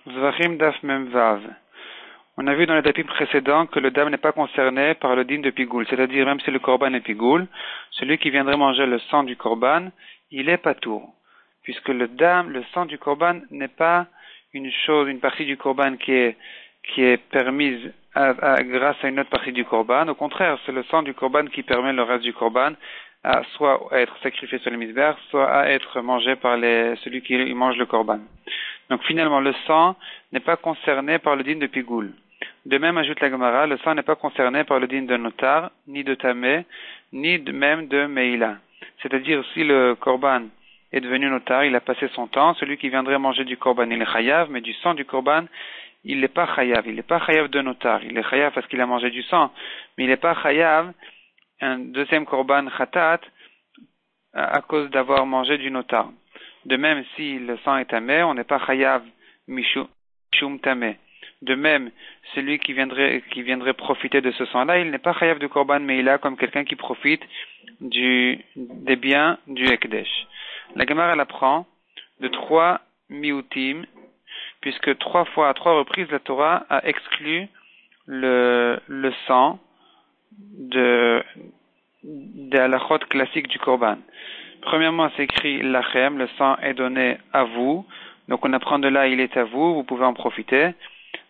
Zvachim Daf Mem Vav. On a vu dans les dapim précédents que le dam n'est pas concerné par le din de pigoul, c'est-à-dire même si le korban est pigoul, celui qui viendrait manger le sang du korban, il est patour, puisque le sang du korban n'est pas une partie du korban qui est permise grâce à une autre partie du korban. Au contraire, c'est le sang du korban qui permet le reste du korban à soit à être sacrifié sur le misbéach, soit à être mangé par celui qui mange le korban. Donc finalement, le sang n'est pas concerné par le din de pigoul. De même, ajoute la Gemara, le sang n'est pas concerné par le din de notar, ni de tamé, ni même de meila. C'est-à-dire, si le korban est devenu notar, il a passé son temps, celui qui viendrait manger du korban, il est chayav, mais du sang du korban, il n'est pas chayav. Il n'est pas chayav de notar. Il est chayav parce qu'il a mangé du sang, mais il n'est pas chayav un deuxième korban khatat à cause d'avoir mangé du notar. De même, si le sang est tamé, on n'est pas chayav mishum tamé. De même, celui qui viendrait profiter de ce sang-là, il n'est pas chayav de korban meila comme quelqu'un qui profite des biens du Ekdesh. La Gemara l'apprend de 3 miutim, puisque à trois reprises, la Torah a exclu le sang des halachot classiques du korban. Premièrement, c'est écrit lachem, le sang est donné à vous. Donc on apprend de là, il est à vous, vous pouvez en profiter.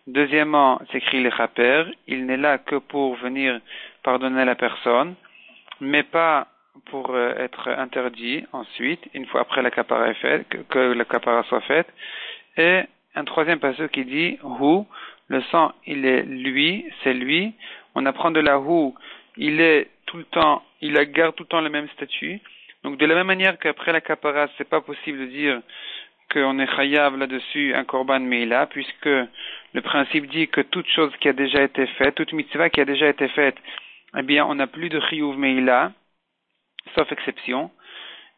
Deuxièmement, c'est écrit lechaper, il n'est là que pour venir pardonner la personne, mais pas pour être interdit ensuite, une fois après la kapara est faite, que la kapara soit faite. Et un troisième passage qui dit hu, le sang, il est lui, c'est lui. On apprend de là hu, il garde tout le temps le même statut. Donc de la même manière qu'après la kapara, c'est pas possible de dire qu'on est chayav là-dessus un korban meila, puisque le principe dit que toute chose qui a déjà été faite, toute mitzvah qui a déjà été faite, eh bien on n'a plus de chiyuv meila, sauf exception.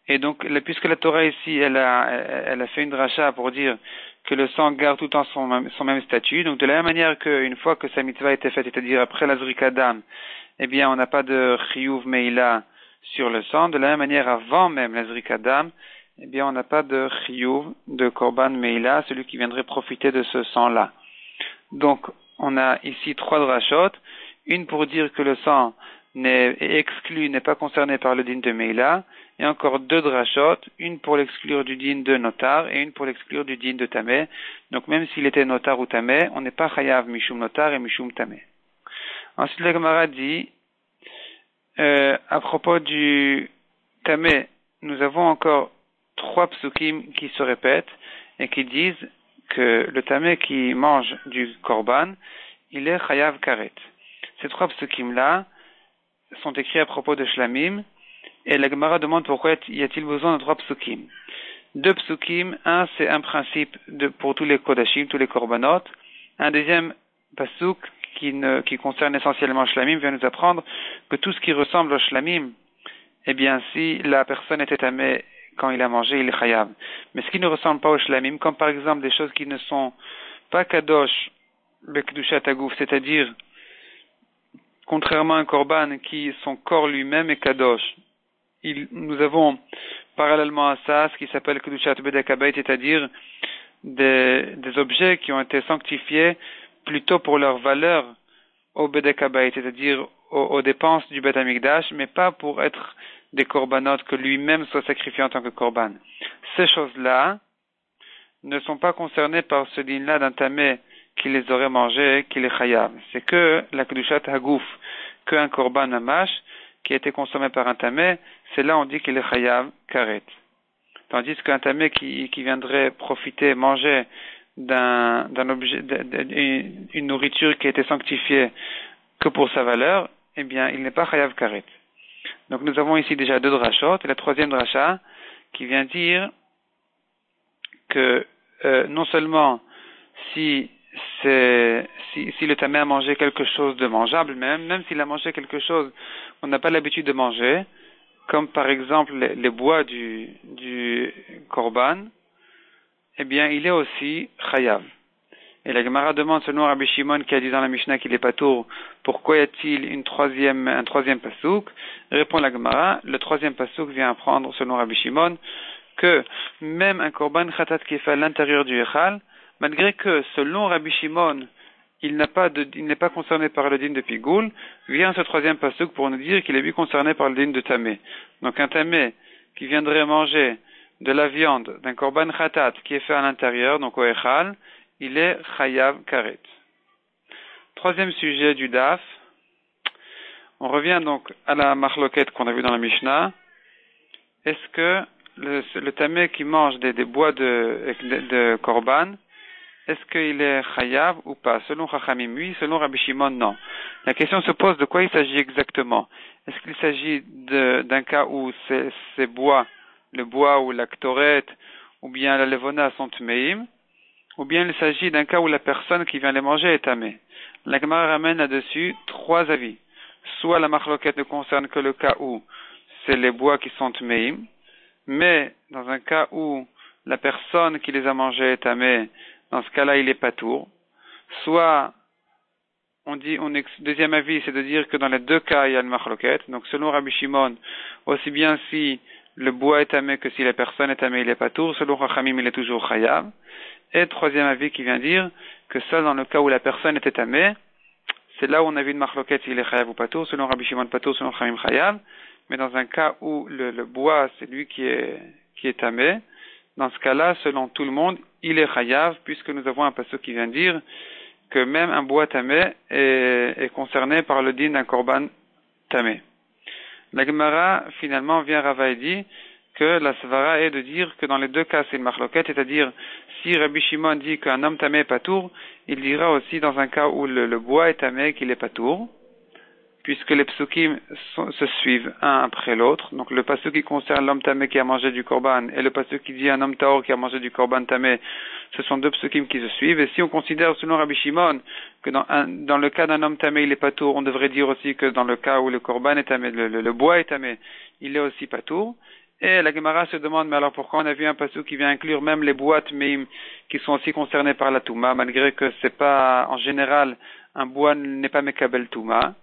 Et donc puisque la Torah ici, elle a fait une dracha pour dire que le sang garde tout le temps son même statut, donc de la même manière qu'une fois que sa mitzvah a été faite, c'est-à-dire après la zrika dam, eh bien on n'a pas de chiyuv meila sur le sang, de la même manière avant même la zrika dam, eh bien on n'a pas de chiyuv de korban meila, celui qui viendrait profiter de ce sang-là. Donc on a ici 3 drachot, une pour dire que le sang est exclu, n'est pas concerné par le din de meila, et encore 2 drachot, une pour l'exclure du din de notar et une pour l'exclure du din de tamé. Donc même s'il était notar ou tamé, on n'est pas chayav mishum notar et mishum tamé. Ensuite la Gemara dit à propos du tamé, nous avons encore 3 psukim qui se répètent et qui disent que le tamé qui mange du korban, il est chayav karet. Ces 3 psukim-là sont écrits à propos de shlamim, et la Gemara demande pourquoi y a-t-il besoin de 3 psukim. 2 psukim, un c'est un principe pour tous les kodashim, tous les korbanot. Un deuxième pasuk qui concerne essentiellement shlamim vient nous apprendre que tout ce qui ressemble au shlamim, eh bien si la personne était tamée quand il a mangé, il est chayav. Mais ce qui ne ressemble pas au shlamim, comme par exemple des choses qui ne sont pas kadosh bekdushat hagouf, c'est-à-dire contrairement à un korban qui son corps lui-même est kadosh. Nous avons parallèlement à ça ce qui s'appelle kedushat bedek habayit, c'est-à-dire des objets qui ont été sanctifiés plutôt pour leur valeur au bedek habayit, c'est-à-dire aux dépenses du Bet Hamikdash, mais pas pour être des korbanot que lui-même soit sacrifié en tant que korban. Ces choses-là ne sont pas concernées par ce din-là d'un tamé qui les aurait mangés, qui les chayav. C'est que la kedushat hagouf, qu'un korban mamash qui a été consommé par un tamé, c'est là on dit qu'il est chayav karet. Tandis qu'un tamé qui viendrait profiter, manger d'un objet, une nourriture qui a été sanctifiée que pour sa valeur, eh bien il n'est pas chayav karet. Donc nous avons ici déjà 2 drachot, et la 3e dracha qui vient dire que non seulement si le tamé a mangé quelque chose de mangeable, même s'il a mangé quelque chose qu'on n'a pas l'habitude de manger, comme par exemple les bois du korban, eh bien il est aussi chayav. Et la Gemara demande selon Rabbi Shimon qui a dit dans la Mishnah qu'il est patour, pourquoi y a-t-il un troisième pasuk? Répond la Gemara, le 3e pasuk vient apprendre selon Rabbi Shimon que même un korban khatat qui est fait à l'intérieur du echal, malgré que selon Rabbi Shimon, il n'est pas concerné par le din de Pigoul, vient ce troisième pasuk pour nous dire qu'il est lui concerné par le din de Tamé. Donc un Tamé qui viendrait manger de la viande d'un korban khatat qui est fait à l'intérieur, donc au echal, il est chayav karet. Troisième sujet du daf, on revient donc à la machloket qu'on a vu dans la Mishnah. Est-ce que le tamé qui mange des bois de korban, est-ce qu'il est chayav ou pas? Selon Chachamim, oui. Selon Rabbi Shimon, non. La question se pose de quoi il s'agit exactement. Est-ce qu'il s'agit d'un cas où ces bois, le bois ou la ktoret, ou bien la levona sont tmeim, ou bien il s'agit d'un cas où la personne qui vient les manger est tamé? La Gemara ramène là-dessus trois avis. Soit la machloket ne concerne que le cas où c'est les bois qui sont tmeim, mais dans un cas où la personne qui les a mangés est tamé, dans ce cas-là, il est patour. Soit, deuxième avis, c'est de dire que dans les deux cas, il y a le machloket. Donc, selon Rabbi Shimon, aussi bien si le bois est tamé que si la personne est tamé, il est patour. Selon Chachamim, il est toujours chayav. Et troisième avis qui vient dire que seul dans le cas où la personne était tamé, c'est là où on a vu une machloket s'il est chayav ou patour. Selon Rabbi Shimon, patour. Selon Chachamim, chayav. Mais dans un cas où le bois, c'est lui qui est tamé, dans ce cas-là, selon tout le monde, il est chayav, puisque nous avons un passage qui vient dire que même un bois tamé est concerné par le din d'un korban tamé. La Gemara, finalement, vient Rava et dit que la svara est de dire que dans les deux cas, c'est une machloket, c'est-à-dire, si Rabbi Shimon dit qu'un homme tamé est patour, il dira aussi dans un cas où le bois est tamé qu'il est patour, puisque les psukim se suivent un après l'autre. Donc le pasuk qui concerne l'homme tamé qui a mangé du korban et le pasuk qui dit un homme taor qui a mangé du korban tamé, ce sont deux psukim qui se suivent. Et si on considère selon Rabbi Shimon que dans le cas d'un homme tamé il est patour, on devrait dire aussi que dans le cas où le korban est tamé, le bois est tamé, il est aussi patour. Et la Gemara se demande, mais alors pourquoi on a vu un pasuk qui vient inclure même les bois tmeim qui sont aussi concernés par la touma, malgré que c'est pas, en général, un bois n'est pas mekabel touma.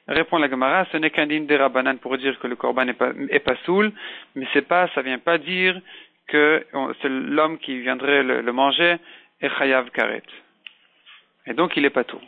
Répond la Gemara, ce n'est qu'un din de Rabbanan pour dire que le korban est pas soul, mais ça vient pas dire que c'est l'homme qui viendrait le manger est chayav karet. Et donc il est pas tout.